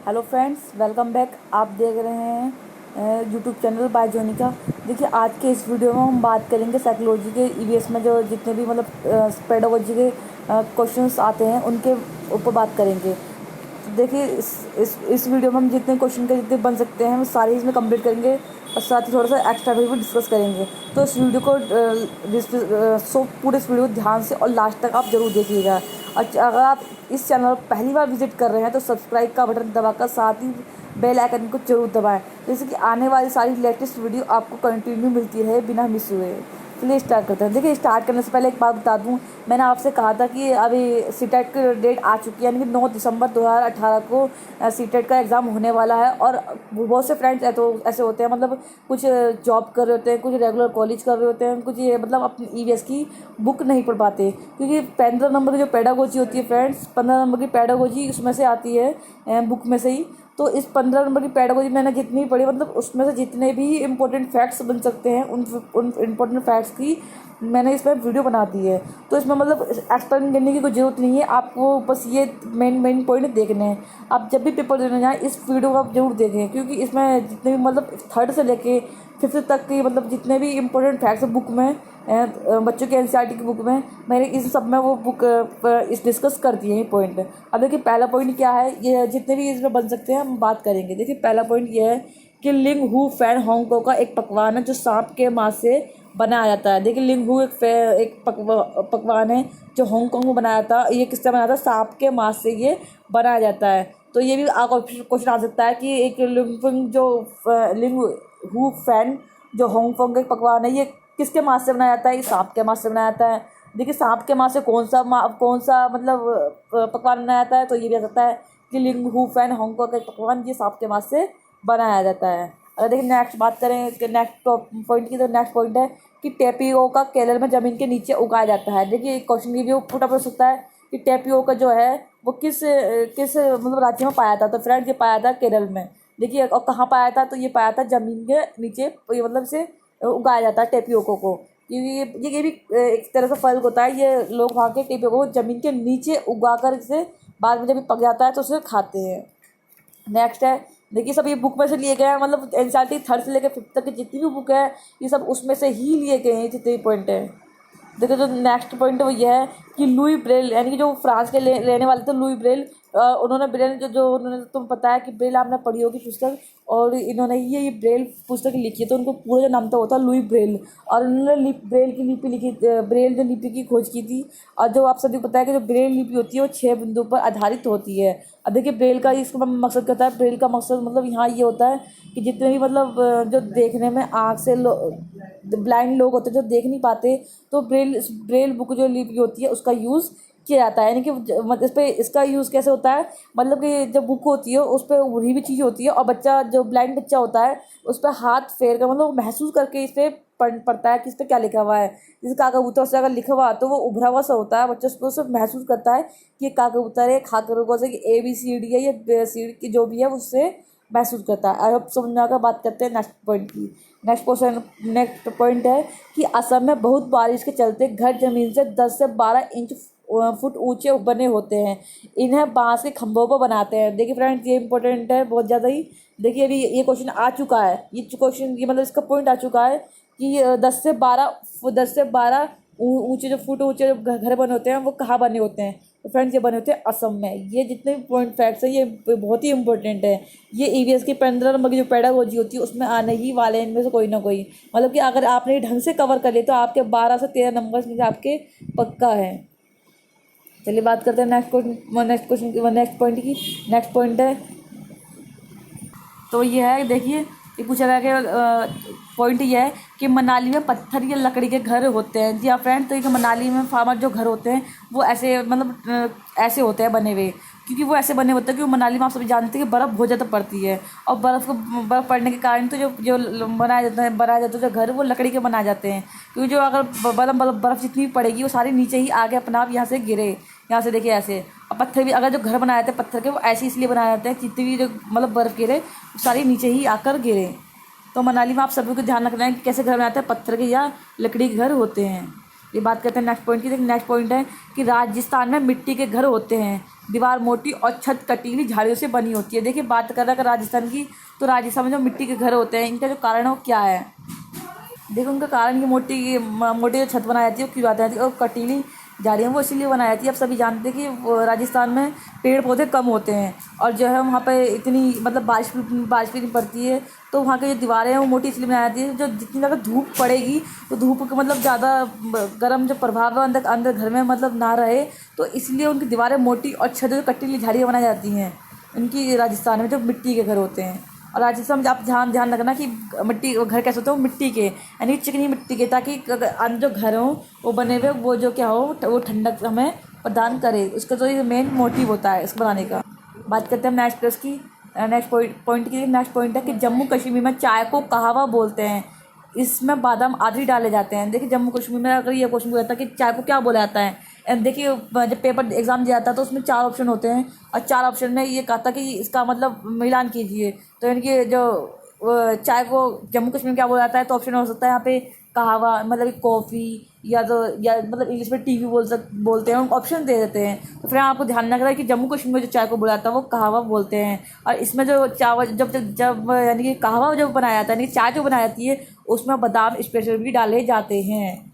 Hello friends, welcome back. आप देख रहे हैं यूट्यूब चैनल बाय जोनिका। देखिए, आज के इस वीडियो में हम बात करेंगे साइकोलॉजी के ईवीएस में जो जितने भी पेडागोजी के क्वेश्चंस आते हैं उनके ऊपर बात करेंगे। तो देखिए, इस वीडियो में हम जितने क्वेश्चन के जितने बन सकते हैं हम सारे इसमें कंप्लीट करेंगे और साथ ही थोड़ा सा एक्स्ट्रा भी डिस्कस करेंगे। तो इस वीडियो को पूरे इस वीडियो को ध्यान से और लास्ट तक आप जरूर देखिएगा। और अगर आप इस चैनल पर पहली बार विजिट कर रहे हैं तो सब्सक्राइब का बटन दबाकर साथ ही बेल आइकन को जरूर दबाएं, जैसे कि आने वाली सारी लेटेस्ट वीडियो आपको कंटिन्यू मिलती रहे बिना मिस हुए। चलिए स्टार्ट करते हैं। देखिए, स्टार्ट करने से पहले एक बात बता दूं, मैंने आपसे कहा था कि अभी सीटेट की डेट आ चुकी है, यानी कि 9 दिसंबर 2018 को सीटेट का एग्ज़ाम होने वाला है। और बहुत से फ्रेंड्स ऐसे होते हैं, मतलब कुछ जॉब कर रहे होते हैं, कुछ रेगुलर कॉलेज कर रहे होते हैं, कुछ ये मतलब अपनी ईवीएस की बुक नहीं पढ़ पाते, क्योंकि 15 नंबर की जो पेडागोजी होती है फ्रेंड्स, 15 नंबर की पेडागोजी उसमें से आती है बुक में से ही। तो इस 15 नंबर की पेडागोजी मैंने जितनी पढ़ी, मतलब उसमें से जितने भी इंपॉर्टेंट फैक्ट्स बन सकते हैं उन इम्पोर्टेंट फैक्ट्स की मैंने इसमें वीडियो बना दी है। तो इसमें मतलब एक्सप्लेन करने की कोई ज़रूरत नहीं है, आपको बस ये मेन पॉइंट देखने हैं। आप जब भी पेपर देने जाएँ इस वीडियो को आप जरूर देखें, क्योंकि इसमें जितने भी मतलब थर्ड से लेके फिफ्थ तक की मतलब जितने भी इंपॉर्टेंट फैक्ट्स बुक में बच्चों के एनसीईआरटी की बुक में मैंने इस सब में वो बुक इस डिस्कस कर दिए हैं पॉइंट। अब देखिए, पहला पॉइंट क्या है, ये जितने भी इसमें बन सकते हैं हम बात करेंगे। देखिए, पहला पॉइंट ये है कि लिंग हू फैन हांगकांग का एक पकवान है जो सांप के मांस से बनाया जाता है। देखिए, लिंग हू एक पकवान है जो हांगकांग में बनाया था। ये किससे बनाया था? सांप के मांस से ये बनाया जाता है। तो ये भी क्वेश्चन आ सकता है कि एक लिंग हू फैन जो हांगकांग का एक पकवान है, ये किसके मांस से बनाया जाता है? ये सांप के मांस से बनाया जाता है। देखिए, सांप के मांस से कौन सा मतलब पकवान बनाया जाता है? तो ये भी आ सकता है कि लिंग हू फैन हांगकांग का एक पकवान ये सांप के मांस से बनाया जाता है। अगर देखिए नेक्स्ट बात करें कि नेक्स्ट पॉइंट की, तो नेक्स्ट पॉइंट है कि टेपियोका केरल में ज़मीन के नीचे उगाया जाता है। देखिए, क्वेश्चन ये भी पुट अप हो सकता है कि टेपियोका जो है वो किस किस मतलब राज्य में पाया था? तो फ्रेंड्स, ये पाया था केरल में। देखिए, और कहाँ पाया था? तो ये पाया था ज़मीन के नीचे, ये मतलब से उगाया जाता है टेपियोको को, क्योंकि ये भी एक तरह से फल होता है। ये लोग वहाँ के टेपियोको को ज़मीन के नीचे उगा कर इसे बाद में जब पक जाता है तो उसे खाते हैं। नेक्स्ट है, देखिए, सब ये बुक में से लिए गए हैं, मतलब एनसीईआरटी थर्ड से लेकर फिफ्थ तक की जितनी भी बुक है ये सब उसमें से ही लिए गए हैं जितने भी पॉइंट है। देखो, जो नेक्स्ट पॉइंट है वो ये है कि लुई ब्रेल, यानी कि जो फ्रांस के रहने वाले थे लुई ब्रेल, उन्होंने ब्रेल जो उन्होंने, तुम पता है कि ब्रेल आपने पढ़ी होगी पुस्तक, और इन्होंने ये ब्रेल पुस्तक लिखी है। तो उनको पूरा जो नाम था वो था लुई ब्रेल, और उन्होंने ब्रेल की लिपि लिखी, ब्रेल जो लिपि की खोज की थी। और जो आप सभी को पता है कि जो ब्रेल लिपि होती है वो 6 बिंदु पर आधारित होती है। अब देखिए, ब्रेल का इसका मकसद क्या होता है? ब्रेल का मकसद मतलब यहाँ ये होता है कि जितने भी मतलब जो देखने में आँख से ब्लाइंड लोग होते हैं जो देख नहीं पाते, तो ब्रेल बुक जो लिपि होती है उसका यूज़ किया जाता है। यानी कि इस पर इसका यूज़ कैसे होता है, मतलब कि जब बुक होती है उस पर उभरी हुई चीज़ होती है, और बच्चा जो ब्लाइंड बच्चा होता है उस पर हाथ फेर कर मतलब महसूस करके इस पर पढ़ता है कि इस पर क्या लिखा हुआ है। जैसे का कबूतर से अगर लिखा हुआ तो वो उभरा हुआ सा होता है, बच्चा उसको सिर्फ महसूस करता है कि ये का कबूतर है, खा करोगे से कि ABCD है, ये सी की जो भी है उससे महसूस करता है। अब समझ में आकर बात करते हैं नेक्स्ट पॉइंट की। नेक्स्ट पॉइंट है कि असम में बहुत बारिश के चलते घर जमीन से 10 से 12 इंच फुट ऊंचे बने होते हैं। इन्हें बांस के खंभों पर बनाते हैं। देखिए फ्रेंड्स, ये इंपॉर्टेंट है बहुत ज़्यादा ही। देखिए, अभी ये क्वेश्चन आ चुका है, ये क्वेश्चन ये मतलब इसका पॉइंट आ चुका है कि 10 से 12 ऊंचे जो फुट ऊंचे जो घर बने होते हैं वो कहाँ बने होते हैं? तो फ्रेंड्स, ये बने होते हैं असम में। ये जितने भी पॉइंट फैक्ट्स हैं ये बहुत ही इंपॉर्टेंट है। ये ईवीएस की 15 नंबर की जो पेडागोजी होती है उसमें आने ही वाले हैं इनमें से कोई ना कोई। मतलब कि अगर आपने ढंग से कवर कर लिया तो आपके 12 से 13 नंबर में आपके पक्का है। चलिए बात करते हैं नेक्स्ट पॉइंट की। नेक्स्ट पॉइंट है तो ये है, देखिए, ये पूछा गया कि पॉइंट ये है कि मनाली में पत्थर या लकड़ी के घर होते हैं। जी हाँ फ्रेंड, तो ये मनाली में फार्मर जो घर होते हैं वो ऐसे मतलब ऐसे होते हैं बने हुए, क्योंकि वो ऐसे बने होते हैं कि मनाली में आप सभी जानते हैं कि बर्फ़ बहुत ज़्यादा पड़ती है, और बर्फ़ पड़ने के कारण तो जो बनाया जाता है जो घर वो लकड़ी के बनाए जाते हैं, क्योंकि जो अगर बर्फ़ जितनी भी पड़ेगी वो सारी नीचे ही आगे अपने आप यहाँ से गिरे। यहाँ से देखिए ऐसे, और पत्थर भी अगर जो घर बनाए जाते हैं पत्थर के वो ऐसे इसलिए बनाए जाते हैं जितनी भी जो मतलब बर्फ़ गिरे वो सारी नीचे ही आकर गिरे। तो मनाली में आप सभी को ध्यान रखना है कि कैसे घर बनाते हैं, पत्थर के या लकड़ी के घर होते हैं। ये बात करते हैं नेक्स्ट पॉइंट की। देखिए, नेक्स्ट पॉइंट है कि राजस्थान में मिट्टी के घर होते हैं। दीवार मोटी और छत कटीली झाड़ियों से बनी होती है। देखिए बात कर रहा है राजस्थान की, तो राजस्थान में जो मिट्टी के घर होते हैं इनका जो कारण है वो क्या है। देखो उनका कारण ये मोटी जो छत बनाई जाती है वो क्यों बनाई जाती है, और कटीली झाड़ियाँ वो इसीलिए बनाई जाती है। अब सभी जानते हैं कि राजस्थान में पेड़ पौधे कम होते हैं, और जो है वहाँ पे इतनी मतलब बारिश भी नहीं पड़ती है, तो वहाँ की जो दीवारें हैं वो मोटी इसलिए बनाई जाती है, जो जितनी ज़्यादा धूप पड़ेगी तो धूप का मतलब ज़्यादा गर्म जो प्रभाव है अंदर अंदर घर में मतलब ना रहे, तो इसलिए उनकी दीवारें मोटी और छत जो कटीली झाड़ियाँ बनाई जाती हैं उनकी राजस्थान में जो मिट्टी के घर होते हैं। और राजस्थान में आप ध्यान रखना कि मिट्टी घर कैसे होते हैं, वो मिट्टी के यानी चिकनी मिट्टी के, ताकि अंदर जो घर हो वो बने हुए वो जो क्या हो वो ठंडक हमें प्रदान करे। उसका जो ये मेन मोटिव होता है इसको बनाने का। बात करते हैं नेक्स्ट प्लस की, नेक्स्ट पॉइंट की। नेक्स्ट पॉइंट है कि जम्मू कश्मीर में चाय को कहवा बोलते हैं, इसमें बादाम आदि डाले जाते हैं। देखिए जम्मू कश्मीर में अगर ये क्वेश्चन पूछा था कि चाय को क्या बोला जाता है, देखिए जब पेपर एग्जाम दिया था तो उसमें 4 ऑप्शन होते हैं, और 4 ऑप्शन में ये कहा था कि इसका मतलब मिलान कीजिए। तो इनकी जो चाय को जम्मू कश्मीर में क्या बोला जाता है, तो ऑप्शन हो सकता है यहाँ पे कहवा मतलब कॉफ़ी, या मतलब इंग्लिश में टी बोलते हैं, उनको ऑप्शन दे देते हैं। तो फिर आपको ध्यान रखना है कि जम्मू कश्मीर में जो चाय को बोला जाता है वो कहवा बोलते हैं। और इसमें जो चावल जब जब जब यानी कि कहवा जब बनाया जाता है यानी कि चाय जो बनाई जाती है उसमें बादाम स्पेशल भी डाले जाते हैं।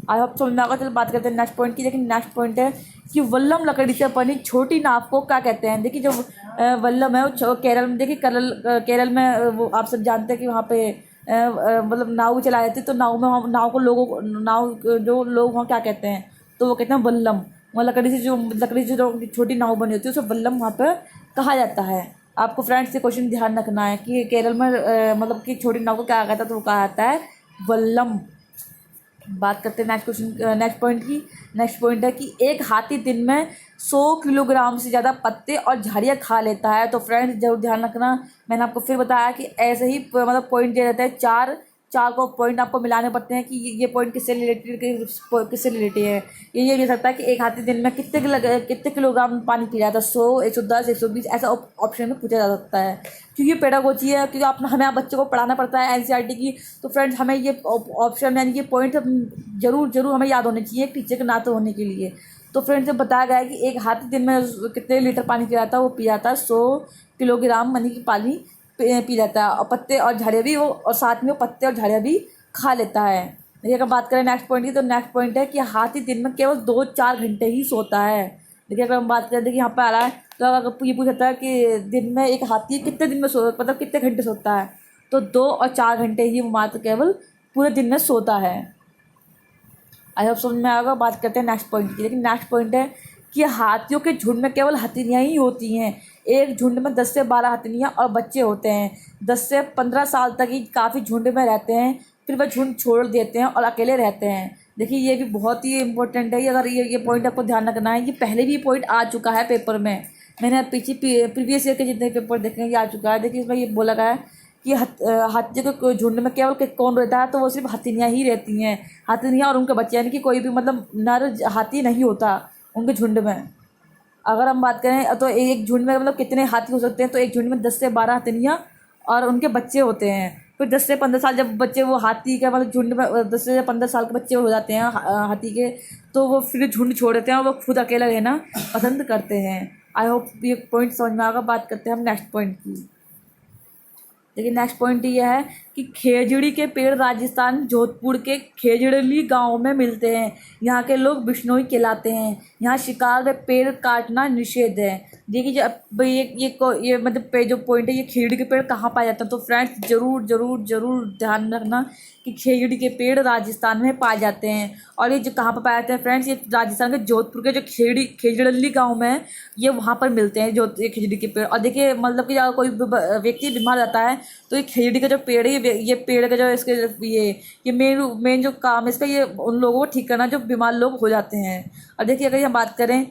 आई होप समझ में आएगा। चलो बात करते हैं नेक्स्ट पॉइंट की। लेकिन नेक्स्ट पॉइंट है कि वल्लम लकड़ी से बनी छोटी नाव को क्या कहते हैं। देखिए जो वल्लम है वो केरल में, देखिए केरल में वो आप सब जानते हैं कि वहाँ पे मतलब नाव चलाई जाती है, तो नाव में नाव को लोगों को नाव जो लोग वहाँ क्या कहते हैं, तो वो कहते हैं वल्लम। वहाँ लकड़ी से जो छोटी नाव बनी होती है उसे वल्लम वहाँ पर कहा जाता है। आपको फ्रेंड्स से क्वेश्चन ध्यान रखना है कि केरल में मतलब कि छोटी नाव को क्या कहता है, तो वो कहा जाता है वल्लम। बात करते हैं नेक्स्ट क्वेश्चन नेक्स्ट पॉइंट की। नेक्स्ट पॉइंट है कि एक हाथी दिन में 100 किलोग्राम से ज़्यादा पत्ते और झाड़ियाँ खा लेता है। तो फ्रेंड्स जरूर ध्यान रखना, मैंने आपको फिर बताया कि ऐसे ही मतलब पॉइंट दे रहता है, चार चार को पॉइंट आपको मिलाने पड़ते हैं कि ये पॉइंट किससे रिलेटेड है। ये भी सकता है कि एक हाथी दिन में कितने किलोग्राम पानी पी जाता है, 100, 110, 120 ऐसा ऑप्शन में पूछा जा सकता है। क्योंकि ये पेडागोजी है, क्योंकि आप हमें आप बच्चों को पढ़ाना पड़ता है एनसीईआरटी की, तो फ्रेंड्स हमें ये ऑप्शन यानी ये पॉइंट जरूर हमें याद होने चाहिए टीचर के नाते होने के लिए। तो फ्रेंड्स जब बताया गया है कि एक हाथी दिन में कितने लीटर पानी पी जाता है, वो पी जाता है 100 किलोग्राम यानी कि पानी पी जाता है, और पत्ते और झाड़ियाँ भी वो, और साथ में वो पत्ते और झाड़ियाँ भी खा लेता है। देखिए अगर बात करें नेक्स्ट पॉइंट की, तो नेक्स्ट पॉइंट है कि हाथी दिन में केवल 2-4 घंटे ही सोता है। देखिए अगर हम बात करें, देखिए यहाँ पर आ रहा है, तो अगर ये पूछता है कि दिन में एक हाथी कितने दिन में मतलब कितने घंटे सोता है, तो 2 और 4 घंटे ही वो मात्र केवल पूरे दिन में सोता है। आई होप समझ में आएगा। बात करते हैं नेक्स्ट पॉइंट की। लेकिन नेक्स्ट पॉइंट है कि हाथियों के झुंड में केवल हथिनियाँ ही होती हैं। एक झुंड में 10 से 12 हथिनियाँ और बच्चे होते हैं। 10 से 15 साल तक ही काफ़ी झुंड में रहते हैं, फिर वह झुंड छोड़ देते हैं और अकेले रहते हैं। देखिए ये भी बहुत ही इंपॉर्टेंट है, अगर ये पॉइंट आपको ध्यान रखना है। ये पहले भी पॉइंट आ चुका है पेपर में, मैंने पीछे प्रीवियस ईयर के जितने पेपर देखे हैं ये आ चुका है। देखिए इसमें ये बोला गया है कि हाथियों के झुंड में केवल कौन रहता है, तो वो सिर्फ हथिनियाँ ही रहती हैं। हथिनियाँ और उनके बच्चे, यानी कि कोई भी मतलब नर हाथी नहीं होता उनके झुंड में। अगर हम बात करें तो एक झुंड में मतलब कितने हाथी हो सकते हैं, तो एक झुंड में 10 से 12 हथिनियाँ और उनके बच्चे होते हैं। फिर 10 से 15 साल जब बच्चे वो हाथी के मतलब झुंड में 10 से 15 साल के बच्चे हो जाते हैं हाथी के, तो वो फिर झुंड छोड़ देते हैं और वो खुद अकेला रहना पसंद करते हैं। आई होप ये पॉइंट समझ में आएगा। बात करते हैं हम नेक्स्ट पॉइंट की। लेकिन नेक्स्ट पॉइंट ये है कि खेजड़ी के पेड़ राजस्थान जोधपुर के खेजड़ली गांव में मिलते हैं। यहाँ के लोग बिश्नोई कहलाते हैं। यहाँ शिकार में पेड़ काटना निषेध है। देखिए जब ये मतलब जो पॉइंट है, ये खेजड़ी के पेड़ कहाँ पाए जाते हैं, तो फ्रेंड्स जरूर ध्यान रखना कि खेजड़ी के पेड़ राजस्थान में पाए जाते हैं। और ये जो कहाँ पर पाए जाते हैं फ्रेंड्स, ये राजस्थान के जोधपुर के जो खेजड़ली गाँव में है, ये वहाँ पर मिलते हैं जो खेजड़ी के पेड़। और देखिए मतलब कि अगर कोई व्यक्ति बीमार रहता है, तो ये खेजड़ी का जो पेड़ है, ये पेड़ का जो इसके ये मेन जो काम है इसका, ये उन लोगों को ठीक करना जो बीमार लोग हो जाते हैं। और देखिए अगर हम बात करें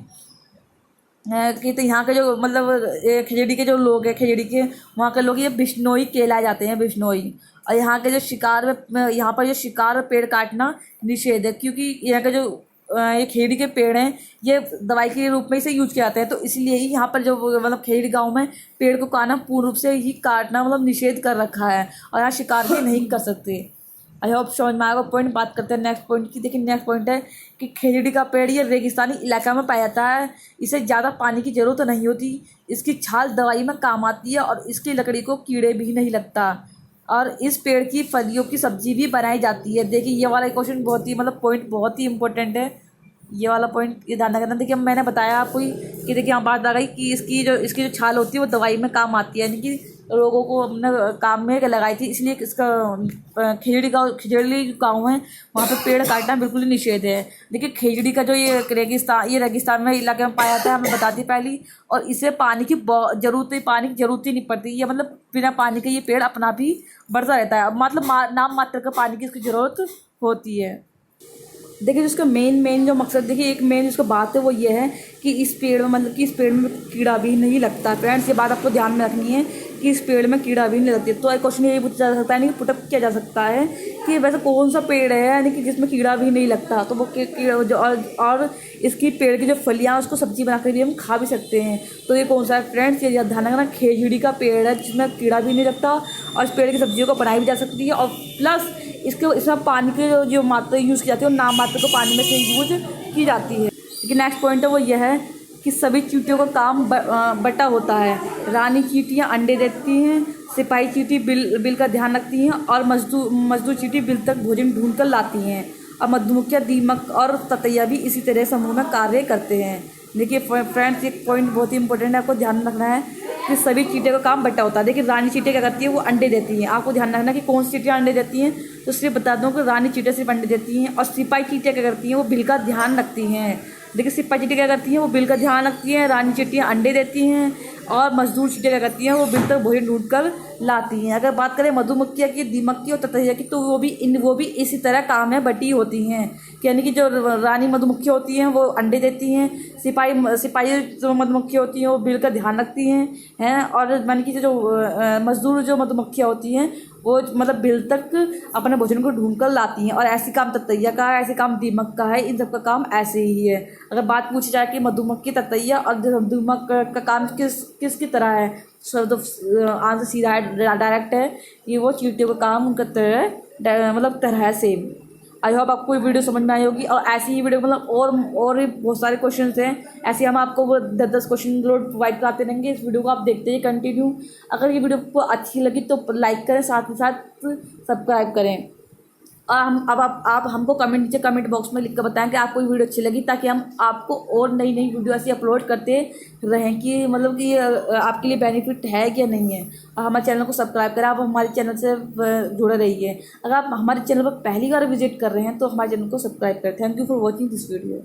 कि तो यहाँ के जो मतलब खेजड़ी के जो लोग हैं, खेजड़ी के वहाँ के लोग ये बिश्नोई कहलाए जाते हैं, बिश्नोई। और यहाँ के जो शिकार में यहाँ पर जो शिकार और पेड़ काटना निषेध है, क्योंकि यहाँ के जो ये खेजड़ी के पेड़ हैं ये दवाई के रूप में इसे यूज किए जाते हैं, तो इसलिए ही यहाँ पर जो मतलब खेजड़ी गांव में पेड़ को काटना पूर्ण रूप से ही काटना मतलब निषेध कर रखा है, और यहाँ शिकार भी नहीं कर सकते। आई होप समझ में आएगा पॉइंट। बात करते हैं नेक्स्ट पॉइंट की। देखिए नेक्स्ट पॉइंट है कि खजूरी का पेड़ ये रेगिस्तानी इलाका में पाया जाता है। इसे ज़्यादा पानी की ज़रूरत नहीं होती। इसकी छाल दवाई में काम आती है और इसकी लकड़ी को कीड़े भी नहीं लगता। और इस पेड़ की फलियों की सब्जी भी बनाई जाती है। देखिए ये वाला क्वेश्चन बहुत ही मतलब पॉइंट बहुत ही इंपॉर्टेंट है। ये वाला पॉइंट ये ध्यान रखना। देखिए मैंने बताया आपको कि देखिए यहाँ बात आ गई कि इसकी जो छाल होती है वो दवाई में काम आती है, यानी कि लोगों को हमने काम में लगाई थी, इसलिए इसका खिजड़ी गाँव है वहाँ पे पेड़ काटना बिल्कुल ही निषेध है। देखिए खिजड़ी का जो ये रेगिस्तान में इलाके में पाया जाता है, हमें बताती पहली। और इसे पानी की जरूरत ही नहीं पड़ती। ये मतलब बिना पानी के ये पेड़ अपना भी बढ़ता रहता है, मतलब नाम मात्र का पानी की इसकी ज़रूरत होती है। देखिए जिसका मेन जो मकसद, देखिए एक मेन जिसको बात है वो ये है कि इस पेड़ में मतलब कि इस पेड़ में कीड़ा भी नहीं लगता। फ्रेंड्स ये बात आपको ध्यान में रखनी है कि इस पेड़ में कीड़ा भी नहीं लगती। तो एक क्वेश्चन ये पूछा जा सकता है, यानी कि पुटअप किया जा सकता है कि वैसे कौन सा पेड़ है यानी कि जिसमें कीड़ा भी नहीं लगता। तो वो कीड़ा जो और इसकी पेड़ की जो फलियाँ उसको सब्जी बना कर भी हम खा भी सकते हैं। तो ये कौन सा है फ्रेंड्स, ये ध्यान रखना खजूरी का पेड़ है जिसमें कीड़ा भी नहीं लगता और इस पेड़ की सब्जियों को बनाई भी जा सकती है। और प्लस इसमें पानी की जो मात्रा यूज़ की जाती है वो नाम मात्र को पानी में से यूज की जाती है। लेकिन नेक्स्ट पॉइंट है वो यह है कि सभी चींटियों का काम बटा होता है। रानी चींटियाँ अंडे देती हैं, सिपाही चींटी बिल का ध्यान रखती हैं और मजदूर चींटी बिल तक भोजन ढूंढ कर लाती हैं। और मधुमक्खियाँ, दीमक और ततैया भी इसी तरह समूह में कार्य करते हैं। देखिए फ्रेंड्स एक पॉइंट बहुत ही इंपॉर्टेंट है, आपको ध्यान रखना है कि सभी चींटियों का काम बटा होता है। देखिए रानी चींटियाँ क्या करती है, वो अंडे देती हैं। आपको ध्यान रखना कि कौन सी चींटियाँ अंडे देती हैं, तो सिर्फ बता दूँ कि रानी चींटियाँ सिर्फ अंडे देती हैं। और सिपाही चींटियाँ क्या करती हैं, वो बिल का ध्यान रखती हैं। देखिए सिपाही चींटियाँ क्या करती हैं, वो बिल का ध्यान रखती हैं। रानी चींटियाँ अंडे देती हैं और मजदूर चींटियाँ क्या करती हैं, वो बिल तक भोजन ढूंढ कर लाती हैं। अगर बात करें मधुमक्खियाँ की, दीमक की और ततैया की, तो वो भी इसी तरह काम में बटी होती हैं। यानी कि जो रानी मधुमक्खियाँ होती हैं वो अंडे देती हैं, सिपाही जो मधुमक्खियाँ होती हैं वो बिल का ध्यान रखती हैं और मान कि जो मजदूर जो मधुमक्खियाँ होती हैं वो मतलब बिल तक अपने भोजन को ढूंढ कर लाती हैं। और ऐसी काम ततैया का है, ऐसे काम दीमक का है, इन सब का काम ऐसे ही है। अगर बात पूछी जाए कि मधुमक्खी, ततैया और दीमक का काम किसकी तरह है, तो आंसर सीधा डायरेक्ट है कि वो चींटियों का काम उनका तरह से। आई होप आपको ये वीडियो समझ में आई होगी। और ऐसी ही वीडियो मतलब और भी बहुत सारे क्वेश्चंस हैं, ऐसे हम आपको वो 10 क्वेश्चन प्रोवाइड कराते रहेंगे। इस वीडियो को आप देखते ही कंटिन्यू। अगर ये वीडियो आपको अच्छी लगी तो लाइक करें, साथ ही साथ सब्सक्राइब करें। और आप हमको नीचे कमेंट बॉक्स में लिख कर बताएं कि आपको ये वीडियो अच्छी लगी, ताकि हम आपको और नई वीडियो ऐसी अपलोड करते रहें कि मतलब कि आपके लिए बेनिफिट है या नहीं है। और हमारे चैनल को सब्सक्राइब करें, आप हमारे चैनल से जुड़े रहिए। अगर आप हमारे चैनल पर पहली बार विजिट कर रहे हैं तो हमारे चैनल को सब्सक्राइब करें। Thank you for watching this video.